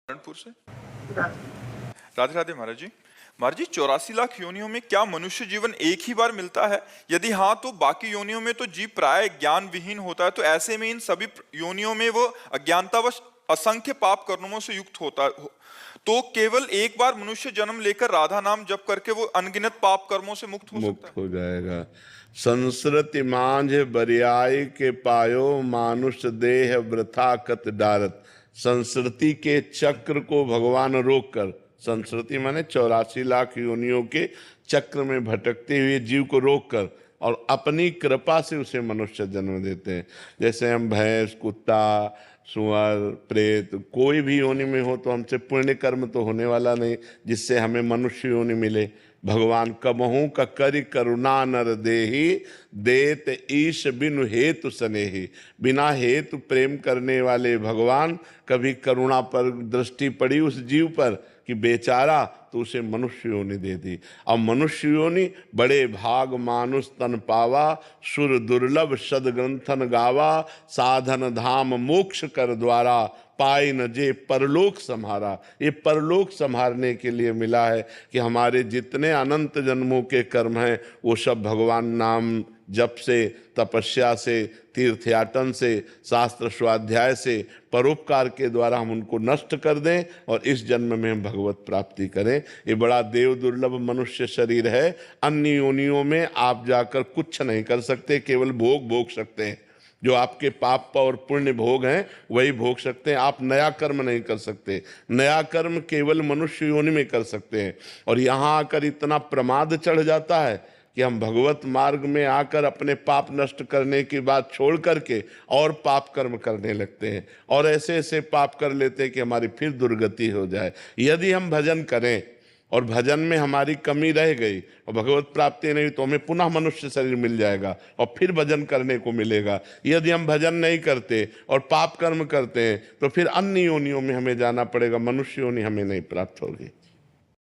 नारायणपुर से। राधे राधे महाराज जी। महाराज जी, 84 लाख योनियों में क्या मनुष्य जीवन एक ही बार मिलता है? यदि हाँ, तो बाकी योनियों में तो जीव प्राय ज्ञान विहीन होता है, तो ऐसे में इन सभी योनियों में वो अज्ञानतावश असंख्य पाप कर्मों से युक्त होता है, तो केवल एक बार मनुष्य जन्म लेकर राधा नाम जप करके वो अनगिनत पाप कर्मों से मुक्त हो सकता है? हो जाएगा। संस्कृति मांझ बरियाई के पायो, मानुष देह वृथा कत डारत। संस्कृति के चक्र को भगवान रोक कर, संस्कृति माने 84 लाख योनियों के चक्र में भटकते हुए जीव को रोक कर और अपनी कृपा से उसे मनुष्य जन्म देते हैं। जैसे हम भैंस, कुत्ता, सुअर, प्रेत कोई भी योनि में हो तो हमसे पुण्य कर्म तो होने वाला नहीं जिससे हमें मनुष्य योनि मिले। भगवान कबहू का करि करुणा नर देहि, देत ईश बिनु हेतु स्नेहि। बिना हेतु प्रेम करने वाले भगवान कभी करुणा पर दृष्टि पड़ी उस जीव पर कि बेचारा, तो उसे मनुष्य योनि दे दी। अब मनुष्य योनि बड़े भाग मानुष तन पावा, सुर दुर्लभ सदग्रंथन गावा। साधन धाम मोक्ष कर द्वारा, पाई न जे परलोक संहारा। ये परलोक संहारने के लिए मिला है कि हमारे जितने अनंत जन्मों के कर्म हैं वो सब भगवान नाम जप से, तपस्या से, तीर्थयाटन से, शास्त्र स्वाध्याय से, परोपकार के द्वारा हम उनको नष्ट कर दें और इस जन्म में हम भगवत प्राप्ति करें। ये बड़ा देव दुर्लभ मनुष्य शरीर है। अन्य योनियों में आप जाकर कुछ नहीं कर सकते, केवल भोग भोग सकते हैं। जो आपके पाप और पुण्य भोग हैं वही भोग सकते हैं। आप नया कर्म नहीं कर सकते। नया कर्म केवल मनुष्य योनि में कर सकते हैं। और यहाँ आकर इतना प्रमाद चढ़ जाता है कि हम भगवत मार्ग में आकर अपने पाप नष्ट करने की बात छोड़ करके और पाप कर्म करने लगते हैं और ऐसे ऐसे पाप कर लेते हैं कि हमारी फिर दुर्गति हो जाए। यदि हम भजन करें और भजन में हमारी कमी रह गई और भगवत प्राप्ति नहीं तो हमें पुनः मनुष्य शरीर मिल जाएगा और फिर भजन करने को मिलेगा। यदि हम भजन नहीं करते और पाप कर्म करते हैं तो फिर अन्य योनियों में हमें जाना पड़ेगा, मनुष्य योनि हमें नहीं प्राप्त होगी।